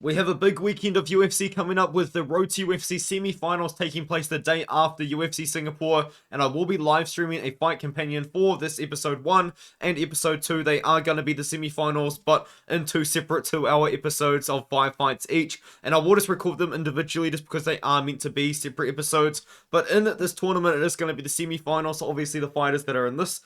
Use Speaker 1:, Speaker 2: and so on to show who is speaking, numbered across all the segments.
Speaker 1: We have a big weekend of UFC coming up with the Road to UFC semi-finals taking place the day after UFC Singapore, and I will be live streaming a fight companion for this episode 1 and episode 2. They are going to be the semi-finals, but in two separate 2-hour episodes of 5 fights each, and I will just record them individually just because they are meant to be separate episodes. But in this tournament, it is going to be the semi-finals, so obviously the fighters that are in this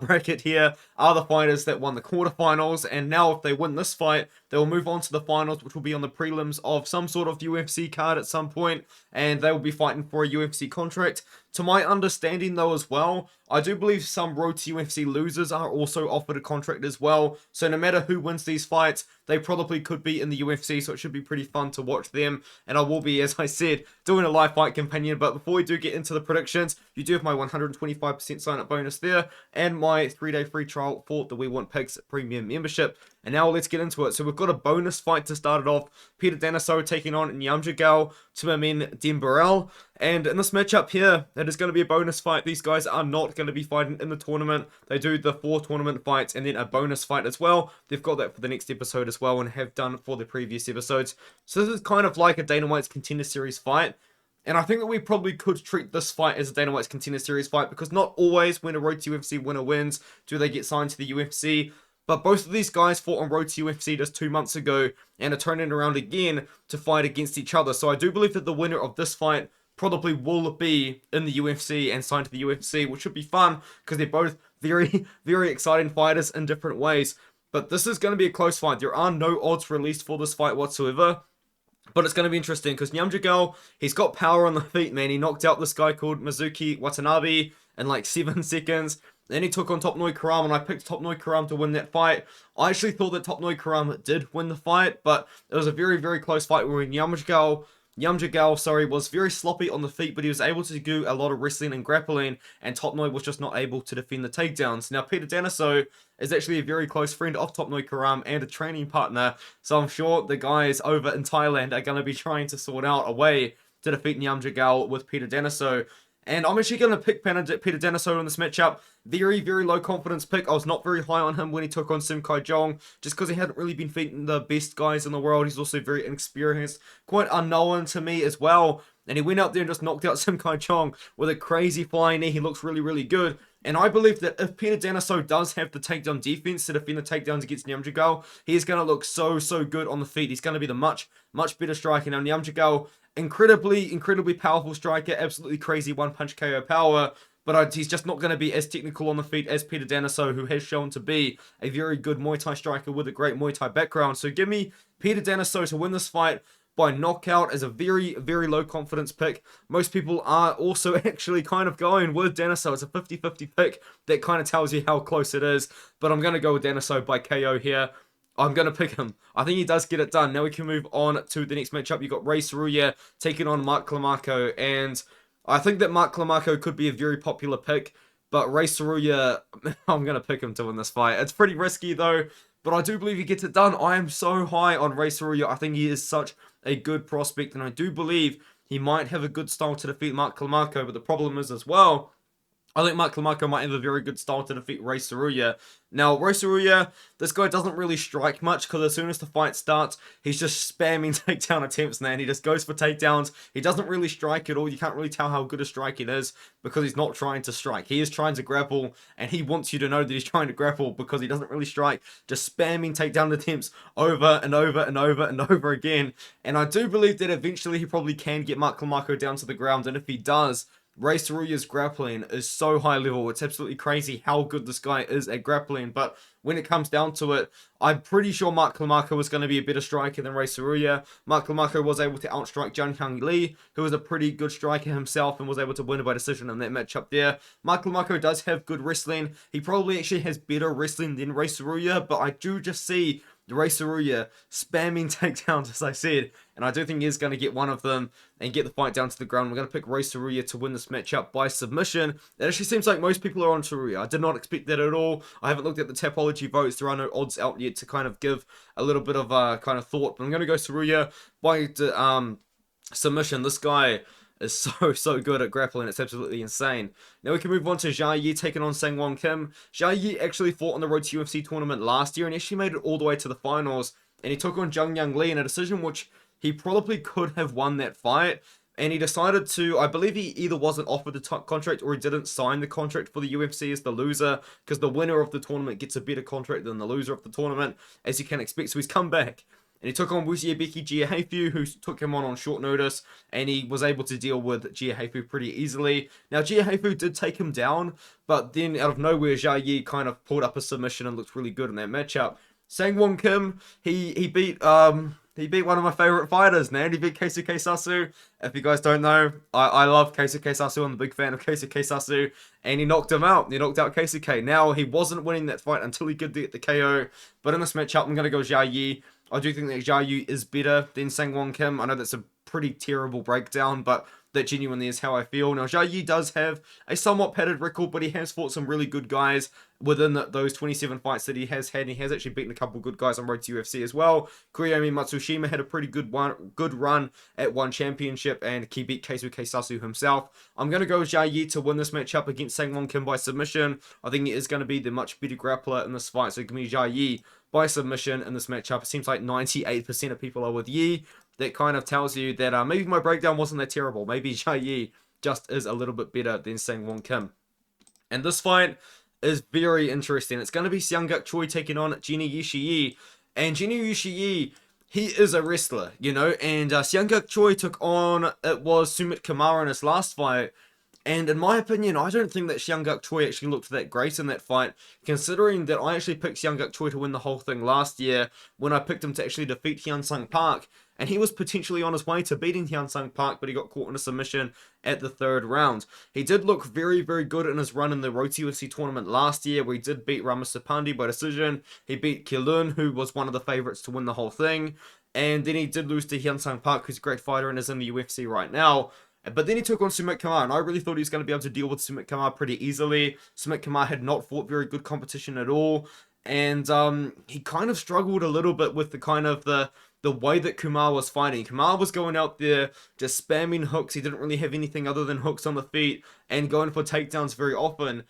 Speaker 1: bracket here are the fighters that won the quarterfinals, and now if they win this fight, they will move on to the finals, which will be on the prelims of some sort of UFC card at some point, and they will be fighting for a UFC contract. To my understanding, though, as well, I do believe some Road to UFC losers are also offered a contract as well, so no matter who wins these fights, they probably could be in the UFC, so it should be pretty fun to watch them, and I will be, as I said, doing a live fight companion. But before we do get into the predictions, you do have my 125% sign-up bonus there, and my 3-day free trial for the We Want Picks premium membership. And now let's get into it. So we've got a bonus fight to start it off. Peter Danaso taking on Nyamjagal Tumamin Dembarel. And in this matchup here, it is going to be a bonus fight. These guys are not going to be fighting in the tournament. They do the 4 tournament fights and then a bonus fight as well. They've got that for the next episode as well and have done for the previous episodes. So this is kind of like a Dana White's Contender Series fight. And I think that we probably could treat this fight as a Dana White's Contender Series fight, because not always when a Road to UFC winner wins do they get signed to the UFC. But both of these guys fought on Road to UFC just 2 months ago and are turning around again to fight against each other. So I do believe that the winner of this fight probably will be in the UFC and signed to the UFC, which should be fun because they're both very, very exciting fighters in different ways. But this is going to be a close fight. There are no odds released for this fight whatsoever. But it's going to be interesting because Nyamjagal, he's got power on the feet, man. He knocked out this guy called Mizuki Watanabe in like 7 seconds. Then he took on Topnoi Karam, and I picked Topnoi Karam to win that fight. I actually thought that Topnoi Karam did win the fight, but it was a very, very close fight where Nyamjagal, was very sloppy on the feet, but he was able to do a lot of wrestling and grappling, and Topnoi was just not able to defend the takedowns. Now, Peter Danaso is actually a very close friend of Topnoi Karam and a training partner, so I'm sure the guys over in Thailand are going to be trying to sort out a way to defeat Nyamjagal with Peter Danaso. And I'm actually going to pick Peter Danaso in this matchup. Very, very low confidence pick. I was not very high on him when he took on Sim Kai Jong, just because he hadn't really been beating the best guys in the world. He's also very inexperienced, quite unknown to me as well. And he went out there and just knocked out Sim Kai Jong with a crazy flying knee. He looks really, really good. And I believe that if Peter Danaso does have the takedown defense to defend the takedowns against Nyamjagal, he is going to look so, so good on the feet. He's going to be the much, much better striker. Now, Nyamjagal, incredibly powerful striker, absolutely crazy one-punch KO power, but he's just not going to be as technical on the feet as Peter Danaso, who has shown to be a very good Muay Thai striker with a great Muay Thai background. So give me Peter Danaso to win this fight by knockout as a very, very low confidence pick. Most people are also actually kind of going with Danaso. It's a 50-50 pick. That kind of tells you how close it is, but I'm going to go with Danaso by KO here. I'm going to pick him. I think he does get it done. Now we can move on to the next matchup. You've got Ray Saruya taking on Mark Climaco. And I think that Mark Climaco could be a very popular pick. But Ray Saruya, I'm going to pick him to win this fight. It's pretty risky though, but I do believe he gets it done. I am so high on Ray Saruya. I think he is such a good prospect. And I do believe he might have a good style to defeat Mark Climaco. But the problem is as well, I think Mark Climaco might have a very good style to defeat Ray Saruya. Now, Ray Saruya, this guy doesn't really strike much because as soon as the fight starts, he's just spamming takedown attempts, man. He just goes for takedowns. He doesn't really strike at all. You can't really tell how good a strike it is because he's not trying to strike. He is trying to grapple, and he wants you to know that he's trying to grapple because he doesn't really strike. Just spamming takedown attempts over and over and over and over again. And I do believe that eventually he probably can get Mark Climaco down to the ground, and if he does, Ray Saruya's grappling is so high level. It's absolutely crazy how good this guy is at grappling. But when it comes down to it, I'm pretty sure Mark Climaco was going to be a better striker than Ray Saruya. Mark Climaco was able to outstrike Jun Hyung Lee, who was a pretty good striker himself and was able to win by decision in that matchup there. Mark Climaco does have good wrestling. He probably actually has better wrestling than Ray Saruya, but I do just see Ray Saruya spamming takedowns, as I said, and I do think he is going to get one of them and get the fight down to the ground. We're going to pick Ray Saruya to win this matchup by submission. It actually seems like most people are on Saruya. I did not expect that at all. I haven't looked at the Tapology votes. There are no odds out yet to kind of give a little bit of kind of thought, but I'm going to go Saruya by submission. This guy is so good at grappling. It's absolutely insane. Now we can move on to Jia Yi taking on Sang-Won Kim. Jia Yi actually fought on the Road to UFC tournament last year and actually made it all the way to the finals. and he took on Jung Young Lee in a decision which he probably could have won that fight. And he decided to, I believe he either wasn't offered the contract or he didn't sign the contract for the UFC as the loser, because the winner of the tournament gets a better contract than the loser of the tournament, as you can expect. So he's come back. And he took on Wuziabeki Jiahefu, who took him on short notice, and he was able to deal with Jiahefu pretty easily. Now, Jiahefu did take him down, but then out of nowhere, Jia Yi kind of pulled up a submission and looked really good in that matchup. Sang-Won Kim, he beat one of my favorite fighters, man. He beat Keisuke Sasu. If you guys don't know, I love Keisuke Sasu. I'm a big fan of Keisuke Sasu. And he knocked him out. He knocked out Keisuke. Now, he wasn't winning that fight until he did get the KO. But in this matchup, I'm going to go Jia Yi. I do think that Jia Yi is better than Sang-Won Kim. I know that's a pretty terrible breakdown, but that genuinely is how I feel. Now, Jia Yi does have a somewhat padded record, but he has fought some really good guys within those 27 fights that he has had. And he has actually beaten a couple good guys on road to UFC as well. Koyomi Matsushima had a pretty good run at one championship, and he beat Keisuke Sasu himself. I'm going to go with Jia Yi to win this matchup against Sang-Won Kim by submission. I think he is going to be the much better grappler in this fight, so give me Jia Yi by submission in this matchup. It seems like 98% of people are with Yi. That kind of tells you that maybe my breakdown wasn't that terrible. Maybe Jia Yi just is a little bit better than Sang-Won Kim. And this fight is very interesting. It's going to be Seung-Guk Choi taking on Jinny Ishii. And Jinny Ishii, he is a wrestler, you know. And Seung-Guk Choi took on, it was Sumit Kamara in his last fight. And in my opinion, I don't think that Seung-Guk Choi actually looked that great in that fight, considering that I actually picked Seung-Guk Choi to win the whole thing last year when I picked him to actually defeat Hyun-Sung Park. And he was potentially on his way to beating Hyun-Sung Park, but he got caught in a submission at the third round. He did look very, very good in his run in the Road to UFC tournament last year, where he did beat Ramasapandi by decision. He beat Kilun, who was one of the favorites to win the whole thing. And then he did lose to Hyun-Sung Park, who's a great fighter and is in the UFC right now. But then he took on Sumit Kamar, and I really thought he was going to be able to deal with Sumit Kamar pretty easily. Sumit Kamar had not fought very good competition at all. And he kind of struggled a little bit with the way that Kumar was fighting. Kumar was going out there just spamming hooks. He didn't really have anything other than hooks on the feet and going for takedowns very often.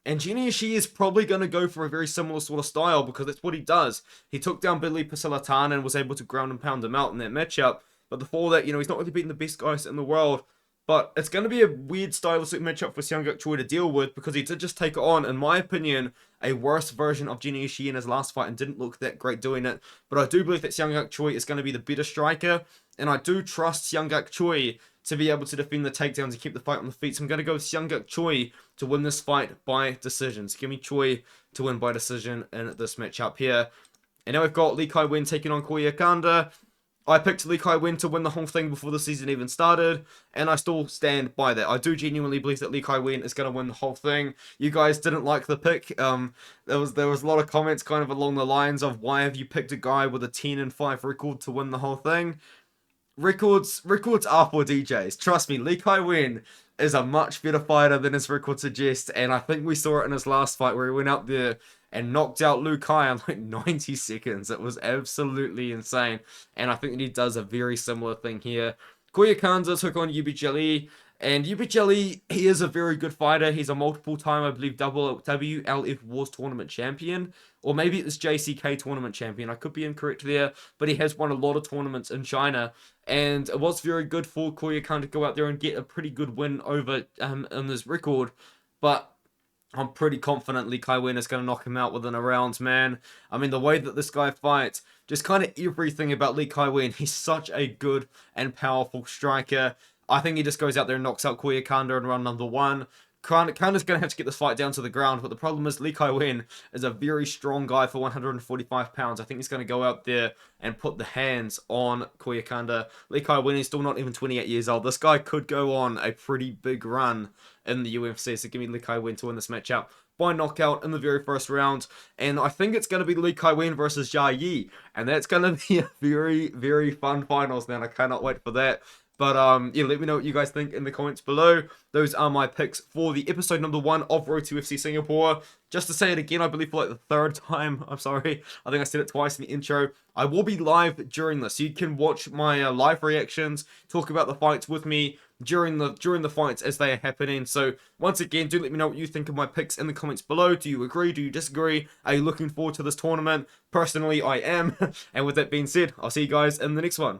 Speaker 1: And Jinny Ishii is probably going to go for a very similar sort of style, because that's what he does. He took down Billy Pasilatan and was able to ground and pound him out in that matchup. But before that, you know, he's not really beating the best guys in the world. But it's going to be a weird stylistic matchup for Seung-Guk Choi to deal with, because he did just take on, in my opinion, a worse version of Jinny Ishii in his last fight and didn't look that great doing it. But I do believe that Seung-Guk Choi is going to be the better striker, and I do trust Seung-Guk Choi to be able to defend the takedowns and keep the fight on the feet. So I'm going to go with Seung-Guk Choi to win this fight by decision. So give me Choi to win by decision in this matchup here. And now we've got Lee Kai-Wen taking on Koya Kanda. I picked Lee Kai-Wen to win the whole thing before the season even started, and I still stand by that. I do genuinely believe that Lee Kai-Wen is going to win the whole thing. You guys didn't like the pick. There was a lot of comments kind of along the lines of, why have you picked a guy with a 10-5 record to win the whole thing? Records are for DJs. Trust me, Lee Kai-Wen is a much better fighter than his record suggests, and I think we saw it in his last fight where he went out there and knocked out Liu Kai in like 90 seconds. It was absolutely insane. And I think that he does a very similar thing here. Koya Kanda took on Yubi Jelly. And Yubi Jelly, he is a very good fighter. He's a multiple-time, I believe, WLF Wars tournament champion. Or maybe it's JCK tournament champion. I could be incorrect there. But he has won a lot of tournaments in China. And it was very good for Koya Kanda to go out there and get a pretty good win over in his record. But I'm pretty confident Lee Kai-Wen is going to knock him out within a round, man. I mean, the way that this guy fights, just kind of everything about Lee Kai-Wen. He's such a good and powerful striker. I think he just goes out there and knocks out Koya Kanda in round number 1. Kanda's going to have to get this fight down to the ground, but the problem is Lee Kai-Wen is a very strong guy for 145 pounds. I think he's going to go out there and put the hands on Koya Kanda. Lee Kai-Wen is still not even 28 years old. This guy could go on a pretty big run in the UFC, so give me Lee Kai-Wen to win this matchup by knockout in the very first round. And I think it's going to be Lee Kai-Wen versus Jia Yi, and that's going to be a very, very fun finals, man. I cannot wait for that. But, yeah, let me know what you guys think in the comments below. Those are my picks for the episode number 1 of Road to UFC Singapore. Just to say it again, I believe for like the 3rd time. I'm sorry. I think I said it twice in the intro. I will be live during this. You can watch my live reactions, talk about the fights with me during the fights as they are happening. So once again, do let me know what you think of my picks in the comments below. Do you agree? Do you disagree? Are you looking forward to this tournament? Personally, I am. And with that being said, I'll see you guys in the next one.